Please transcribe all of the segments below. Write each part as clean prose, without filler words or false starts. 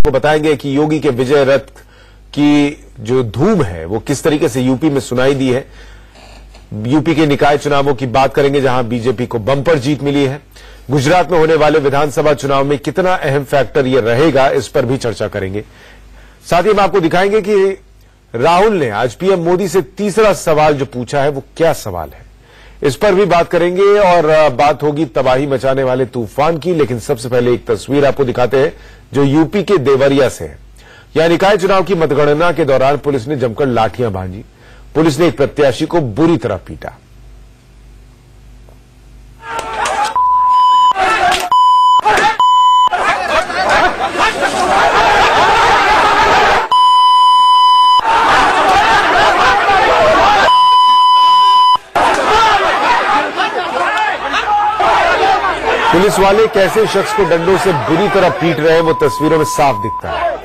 आपको बताएंगे कि योगी के विजय रथ की जो धूम है वो किस तरीके से यूपी में सुनाई दी है। यूपी के निकाय चुनावों की बात करेंगे जहां बीजेपी को बम्पर जीत मिली है। गुजरात में होने वाले विधानसभा चुनाव में कितना अहम फैक्टर ये रहेगा, इस पर भी चर्चा करेंगे। साथ ही हम आपको दिखाएंगे कि राहुल ने आज पीएम मोदी से तीसरा सवाल जो पूछा है वो क्या सवाल है, इस पर भी बात करेंगे। और बात होगी तबाही मचाने वाले तूफान की, लेकिन सबसे पहले एक तस्वीर आपको दिखाते हैं जो यूपी के देवरिया से है। यहां निकाय चुनाव की मतगणना के दौरान पुलिस ने जमकर लाठियां भांजी। पुलिस ने एक प्रत्याशी को बुरी तरह पीटा। पुलिस वाले कैसे शख्स को डंडों से बुरी तरह पीट रहे हैं वो तस्वीरों में साफ दिखता है।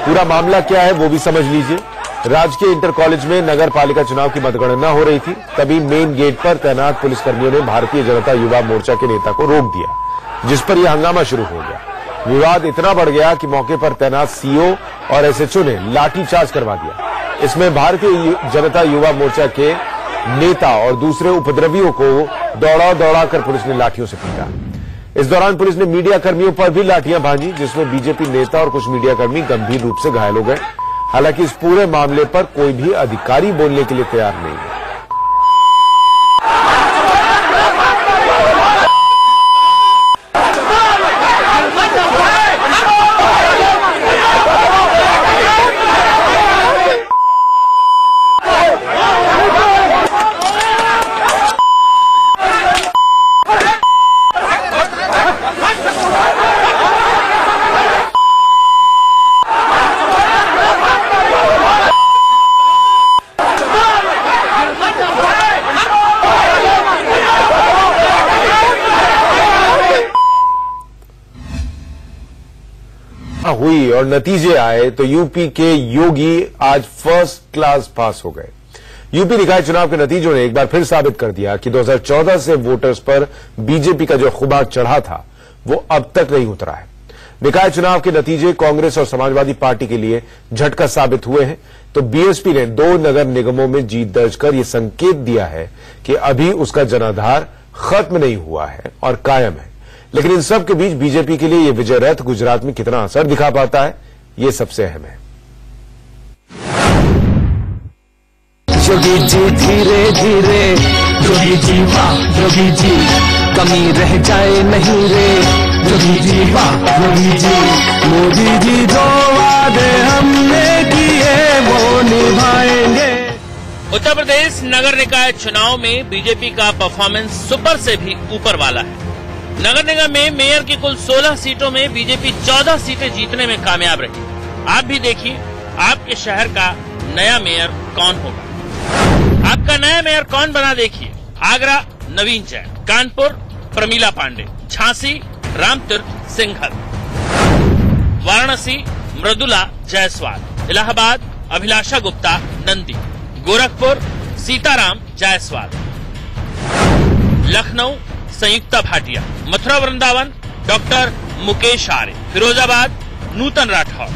पूरा मामला क्या है वो भी समझ लीजिए। राजकीय इंटर कॉलेज में नगर पालिका चुनाव की मतगणना हो रही थी, तभी मेन गेट पर तैनात पुलिसकर्मियों ने भारतीय जनता युवा मोर्चा के नेता को रोक दिया, जिस पर यह हंगामा शुरू हो गया। विवाद इतना बढ़ गया कि मौके पर तैनात सीओ और एसएचओ ने लाठीचार्ज करवा दिया। इसमें भारतीय जनता युवा मोर्चा के नेता और दूसरे उपद्रवियों को दौड़ा कर पुलिस ने लाठियों से पीटा। इस दौरान पुलिस ने मीडिया कर्मियों पर भी लाठियां भांजी, जिसमें बीजेपी नेता और कुछ मीडिया कर्मी गंभीर रूप से घायल हो गए। हालांकि इस पूरे मामले पर कोई भी अधिकारी बोलने के लिए तैयार नहीं है। हुई और नतीजे आए तो यूपी के योगी आज फर्स्ट क्लास पास हो गए। यूपी निकाय चुनाव के नतीजों ने एक बार फिर साबित कर दिया कि 2014 से वोटर्स पर बीजेपी का जो खुमार चढ़ा था वो अब तक नहीं उतरा है। निकाय चुनाव के नतीजे कांग्रेस और समाजवादी पार्टी के लिए झटका साबित हुए हैं, तो बीएसपी ने 2 नगर निगमों में जीत दर्ज कर यह संकेत दिया है कि अभी उसका जनाधार खत्म नहीं हुआ है और कायम है। लेकिन इन सब के बीच बीजेपी के लिए यह विजय रथ गुजरात में कितना असर दिखा पाता है, ये सबसे अहम है। योगी जी धीरे धीरे, योगी जी वाह, योगी जी कमी रह जाए नहीं रे, योगी जी वाह, योगी जी मोदी जी जो वादे हमने किए वो निभाएंगे। उत्तर प्रदेश नगर निकाय चुनाव में बीजेपी का परफॉर्मेंस सुपर से भी ऊपर वाला है। नगर निगम में मेयर की कुल 16 सीटों में बीजेपी 14 सीटें जीतने में कामयाब रही। आप भी देखिए आपके शहर का नया मेयर कौन होगा। आपका नया मेयर कौन बना देखिए। आगरा नवीन जैन, कानपुर प्रमीला पांडे, झांसी रामतीर्थ सिंघल, वाराणसी मृदुला जायसवाल, इलाहाबाद अभिलाषा गुप्ता नंदी, गोरखपुर सीताराम जायसवाल, लखनऊ संयुक्ता भाटिया, मथुरा वृंदावन डॉक्टर मुकेश आर्य, फिरोजाबाद नूतन राठौर,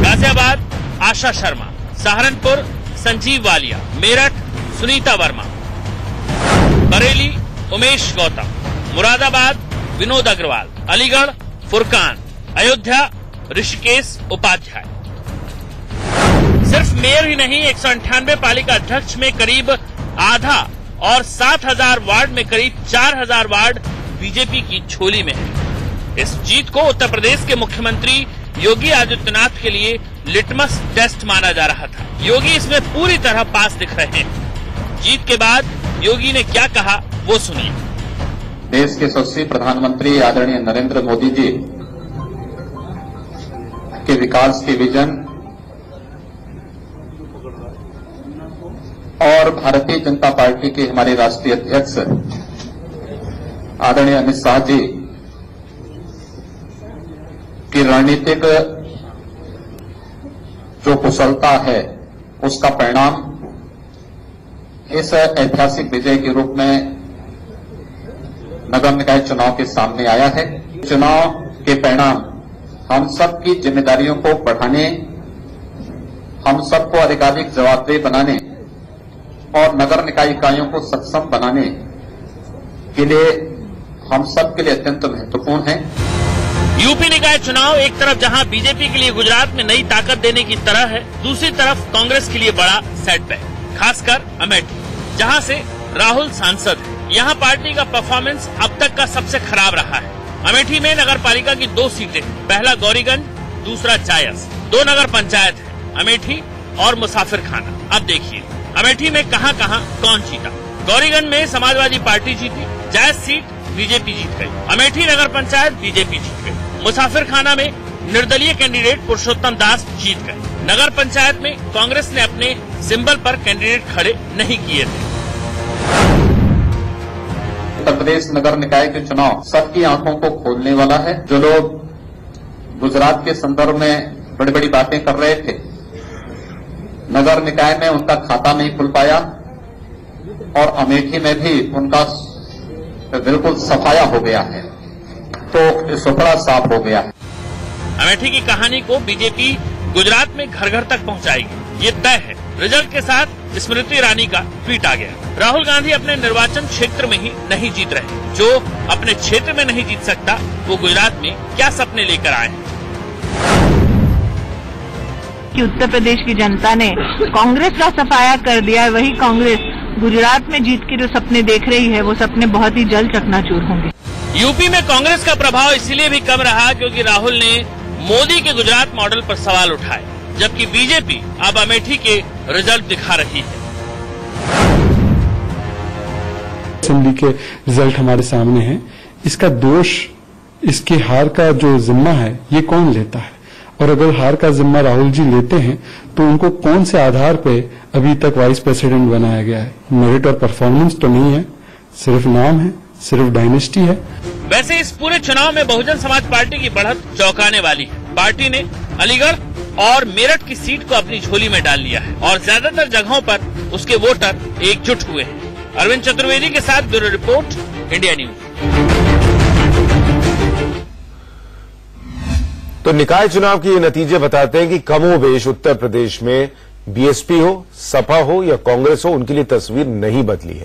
गाजियाबाद आशा शर्मा, सहारनपुर संजीव वालिया, मेरठ सुनीता वर्मा, बरेली उमेश गौतम, मुरादाबाद विनोद अग्रवाल, अलीगढ़ फुरकान, अयोध्या ऋषिकेश उपाध्याय। सिर्फ मेयर ही नहीं, 198 पालिका अध्यक्ष में करीब आधा और 7,000 वार्ड में करीब 4,000 वार्ड बीजेपी की झोली में है। इस जीत को उत्तर प्रदेश के मुख्यमंत्री योगी आदित्यनाथ के लिए लिटमस टेस्ट माना जा रहा था। योगी इसमें पूरी तरह पास दिख रहे हैं। जीत के बाद योगी ने क्या कहा वो सुनिए। देश के यशस्वी प्रधानमंत्री आदरणीय नरेंद्र मोदी जी के विकास के विजन और भारतीय जनता पार्टी के हमारे राष्ट्रीय अध्यक्ष आदरणीय अमित शाह जी की रणनीतिक जो कुशलता है उसका परिणाम इस ऐतिहासिक विजय के रूप में नगर निकाय चुनाव के सामने आया है। चुनाव के परिणाम हम सबकी जिम्मेदारियों को बढ़ाने, हम सबको अधिकाधिक जवाबदेह बनाने और नगर निकाय इकाइयों को सक्षम बनाने के लिए हम सबके लिए अत्यंत महत्वपूर्ण है। यूपी निकाय चुनाव एक तरफ जहां बीजेपी के लिए गुजरात में नई ताकत देने की तरह है, दूसरी तरफ कांग्रेस के लिए बड़ा सेटबैक, खासकर अमेठी जहां से राहुल सांसद है। यहां पार्टी का परफॉर्मेंस अब तक का सबसे खराब रहा है। अमेठी में नगर पालिका की 2 सीटें, पहला गौरीगंज, दूसरा चायस। 2 नगर पंचायत है, अमेठी और मुसाफिर खाना। अब देखिए अमेठी में कहां कौन जीता। गौरीगंज में समाजवादी पार्टी जीती, जायस सीट बीजेपी जीत गई, अमेठी नगर पंचायत बीजेपी जीत गई। मुसाफिर खाना में निर्दलीय कैंडिडेट पुरुषोत्तम दास जीत गए। नगर पंचायत में कांग्रेस ने अपने सिंबल पर कैंडिडेट खड़े नहीं किए थे। उत्तर प्रदेश नगर निकाय के चुनाव सबकी आंखों को खोलने वाला है। जो लोग गुजरात के संदर्भ में बड़ी बड़ी बातें कर रहे थे, नगर निकाय में उनका खाता नहीं खुल पाया और अमेठी में भी उनका बिल्कुल सफाया हो गया है, तो सुपड़ा साफ हो गया है। अमेठी की कहानी को बीजेपी गुजरात में घर घर तक पहुंचाएगी, ये तय है। रिजल्ट के साथ स्मृति ईरानी का ट्वीट आ गया। राहुल गांधी अपने निर्वाचन क्षेत्र में ही नहीं जीत रहे। जो अपने क्षेत्र में नहीं जीत सकता वो गुजरात में क्या सपने लेकर आए हैं। कि उत्तर प्रदेश की जनता ने कांग्रेस का सफाया कर दिया है, वही कांग्रेस गुजरात में जीत के जो सपने देख रही है वो सपने बहुत ही जल्द चकनाचूर होंगे। यूपी में कांग्रेस का प्रभाव इसलिए भी कम रहा क्योंकि राहुल ने मोदी के गुजरात मॉडल पर सवाल उठाए, जबकि बीजेपी अब अमेठी के रिजल्ट दिखा रही है। असेंबली के रिजल्ट हमारे सामने हैं। इसका दोष, इसकी हार का जो जिम्मा है ये कौन लेता है, और अगर हार का जिम्मा राहुल जी लेते हैं तो उनको कौन से आधार पे अभी तक वाइस प्रेसिडेंट बनाया गया है। मेरिट और परफॉर्मेंस तो नहीं है, सिर्फ नाम है, सिर्फ डायनेस्टी है। वैसे इस पूरे चुनाव में बहुजन समाज पार्टी की बढ़त चौंकाने वाली है। पार्टी ने अलीगढ़ और मेरठ की सीट को अपनी झोली में डाल लिया है और ज्यादातर जगहों पर उसके वोटर एकजुट हुए हैं। अरविंद चतुर्वेदी के साथ ब्यूरो रिपोर्ट, इंडिया न्यूज। तो निकाय चुनाव के ये नतीजे बताते हैं कि कमोबेश उत्तर प्रदेश में बीएसपी हो, सपा हो या कांग्रेस हो, उनके लिए तस्वीर नहीं बदली है।